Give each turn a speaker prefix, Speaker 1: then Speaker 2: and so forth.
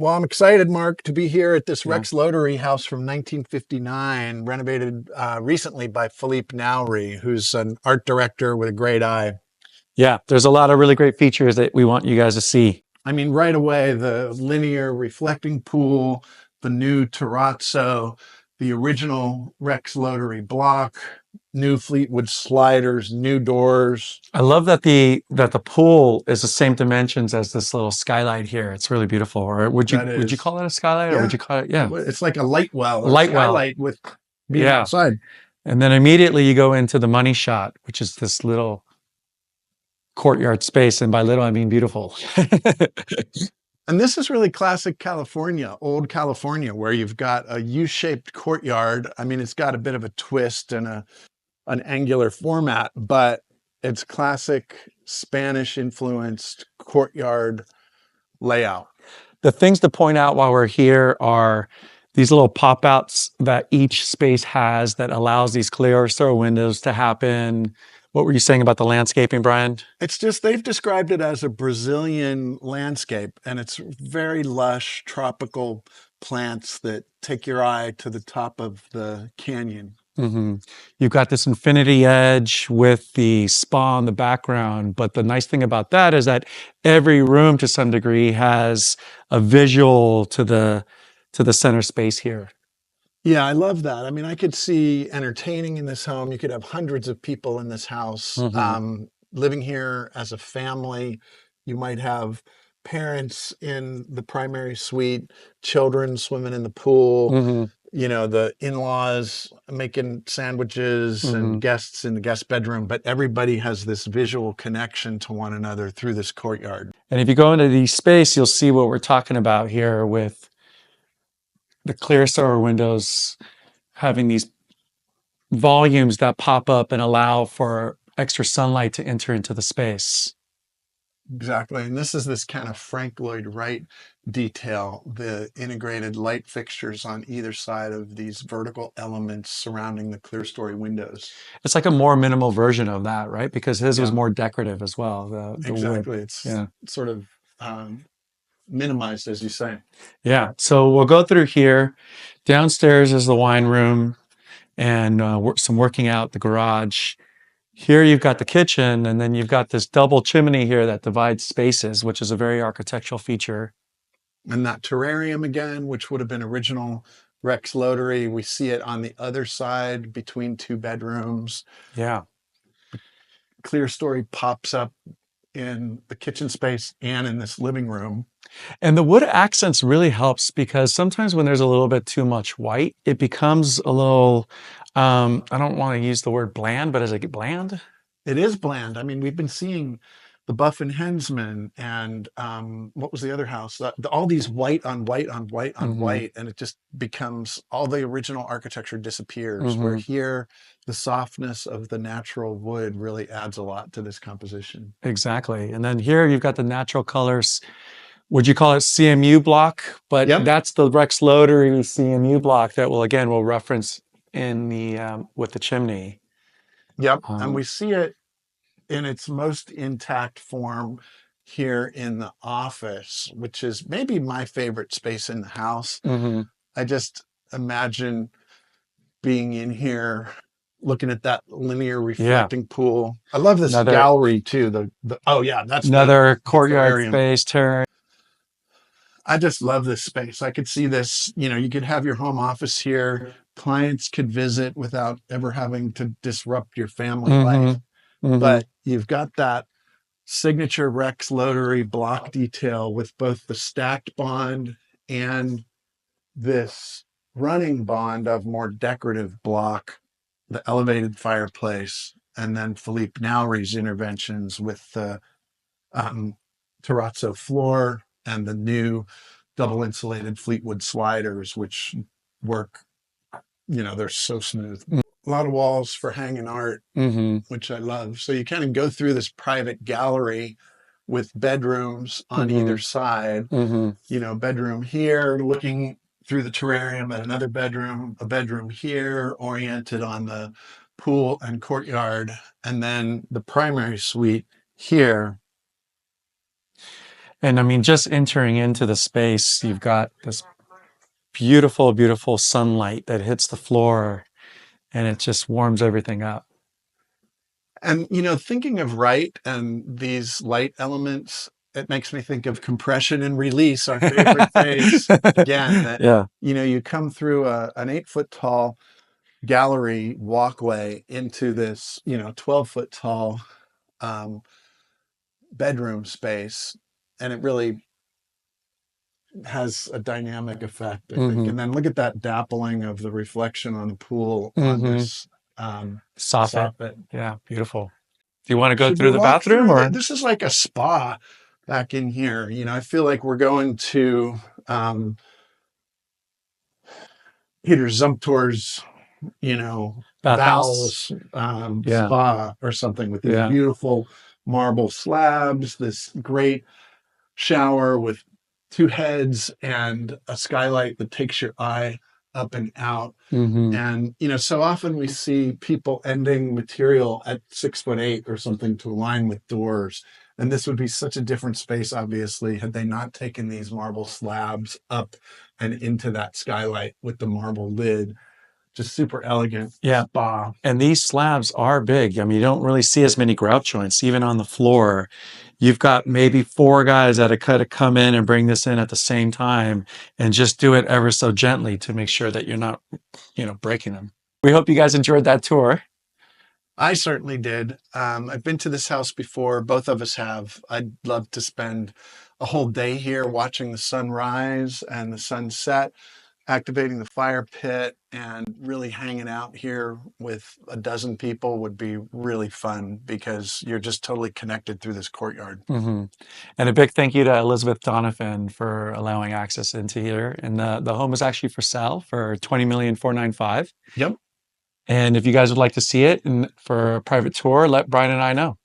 Speaker 1: Well, I'm excited, Mark, to be here at this
Speaker 2: Yeah.
Speaker 1: Rex Lotery house from 1959, renovated recently by Philippe Nowry, who's an art director with a great eye.
Speaker 2: Yeah, there's a lot of really great features that we want you guys to see.
Speaker 1: I mean, right away, the linear reflecting pool, the new terrazzo, the original Rex Lotery block, new Fleetwood sliders, new doors.
Speaker 2: I love that the pool is the same dimensions as this little skylight here. It's really beautiful. Or
Speaker 1: That
Speaker 2: would you
Speaker 1: is,
Speaker 2: call it a skylight, or would
Speaker 1: yeah,
Speaker 2: you call it, yeah,
Speaker 1: it's like a light well
Speaker 2: a
Speaker 1: or a
Speaker 2: light well?
Speaker 1: skylight with being
Speaker 2: Yeah.
Speaker 1: outside.
Speaker 2: And then immediately you go into the money shot, which is this little courtyard space, and by little I mean beautiful.
Speaker 1: And this is really classic California, old California, where you've got a U-shaped courtyard. I mean, it's got a bit of a twist and an angular format, but it's classic Spanish influenced courtyard layout.
Speaker 2: The things to point out while we're here are these little pop-outs that each space has that allows these clerestory windows to happen. What were you saying about the landscaping, Brian?
Speaker 1: It's just, they've described it as a Brazilian landscape, and it's very lush tropical plants that take your eye to the top of the canyon.
Speaker 2: Mm-hmm. You've got this infinity edge with the spa in the background, but the nice thing about that is that every room to some degree has a visual to the center space here.
Speaker 1: Yeah, I love that. I mean, I could see entertaining in this home. You could have hundreds of people in this house living here as a family. You might have parents in the primary suite, children swimming in the pool, you know, the in-laws making sandwiches and guests in the guest bedroom, but everybody has this visual connection to one another through this courtyard.
Speaker 2: And if you go into the space, you'll see what we're talking about here with the Clerestory windows having these volumes that pop up and allow for extra sunlight to enter into the space.
Speaker 1: Exactly. And this is this kind of Frank Lloyd Wright detail, the integrated light fixtures on either side of these vertical elements surrounding the clerestory windows.
Speaker 2: It's like a more minimal version of that, right? Because his was
Speaker 1: Yeah,
Speaker 2: more decorative as well. The wood.
Speaker 1: exactly. It's
Speaker 2: Yeah.
Speaker 1: sort of minimized, as you say.
Speaker 2: Yeah. So we'll go through here. Downstairs is the wine room and some working out, the garage. Here you've got the kitchen, and then you've got this double chimney here that divides spaces, which is a very architectural feature.
Speaker 1: And that terrarium again, which would have been original Rex Lotery, we see it on the other side between two bedrooms.
Speaker 2: Yeah.
Speaker 1: Clerestory pops up in the kitchen space and in this living room.
Speaker 2: And the wood accents really helps because sometimes when there's a little bit too much white, it becomes a little, I don't want to use the word bland, but is it bland?
Speaker 1: It is bland. I mean, we've been seeing the Buff and Hensman and what was the other house? All these white on white on white on white, and it just becomes, all the original architecture disappears. Where here, the softness of the natural wood really adds a lot to this composition.
Speaker 2: Exactly. And then here you've got the natural colors. Would you call it CMU block? But that's the Rex Lotery CMU block that we'll reference in the with the chimney.
Speaker 1: Yep, and we see it in its most intact form here in the office, which is maybe my favorite space in the house. I just imagine being in here, looking at that linear reflecting pool. I love this gallery too. Oh yeah, that's
Speaker 2: another courtyard space, terrace.
Speaker 1: I just love this space. I could see this, you know, you could have your home office here. Clients could visit without ever having to disrupt your family life. But you've got that signature Rex Lotery block detail with both the stacked bond and this running bond of more decorative block, the elevated fireplace, and then Philippe Nowry's interventions with the terrazzo floor and the new double insulated Fleetwood sliders, which work, you know, they're so smooth. A lot of walls for hanging art, which I love. So you kind of go through this private gallery with bedrooms on either side. You know, bedroom here, looking through the terrarium at another bedroom, a bedroom here, oriented on the pool and courtyard, and then the primary suite here.
Speaker 2: And I mean, just entering into the space, you've got this beautiful, beautiful sunlight that hits the floor and it just warms everything up.
Speaker 1: And, thinking of right and these light elements, it makes me think of compression and release, our favorite phase. Again, that,
Speaker 2: Yeah.
Speaker 1: you come through an 8-foot tall gallery walkway into this, 12-foot tall um, bedroom space. And it really has a dynamic effect, I think. And then look at that dappling of the reflection on the pool on this
Speaker 2: Soffit.
Speaker 1: soffit.
Speaker 2: Yeah, beautiful. Do you want to go
Speaker 1: Should we
Speaker 2: through the
Speaker 1: walk
Speaker 2: bathroom
Speaker 1: through
Speaker 2: or?
Speaker 1: this is like a spa back in here. I feel like we're going to Peter Zumthor's,
Speaker 2: Bathhouse?
Speaker 1: Val's
Speaker 2: Yeah.
Speaker 1: spa or something with these
Speaker 2: Yeah.
Speaker 1: beautiful marble slabs, this great shower with 2 heads and a skylight that takes your eye up and out. And, so often we see people ending material at 6'8" or something to align with doors. And this would be such a different space, obviously, had they not taken these marble slabs up and into that skylight with the marble lid. Just super elegant spa.
Speaker 2: And these slabs are big. I mean, you don't really see as many grout joints, even on the floor. You've got maybe 4 guys that could have come in and bring this in at the same time and just do it ever so gently to make sure that you're not, breaking them. We hope you guys enjoyed that tour.
Speaker 1: I certainly did. I've been to this house before. Both of us have. I'd love to spend a whole day here watching the sun rise and the sun set, activating the fire pit, and really hanging out here with a dozen people would be really fun because you're just totally connected through this courtyard.
Speaker 2: And a big thank you to Elizabeth Donovan for allowing access into here. And the home is actually for sale for $20,495,000.
Speaker 1: Yep.
Speaker 2: And if you guys would like to see it and for a private tour, let Brian and I know.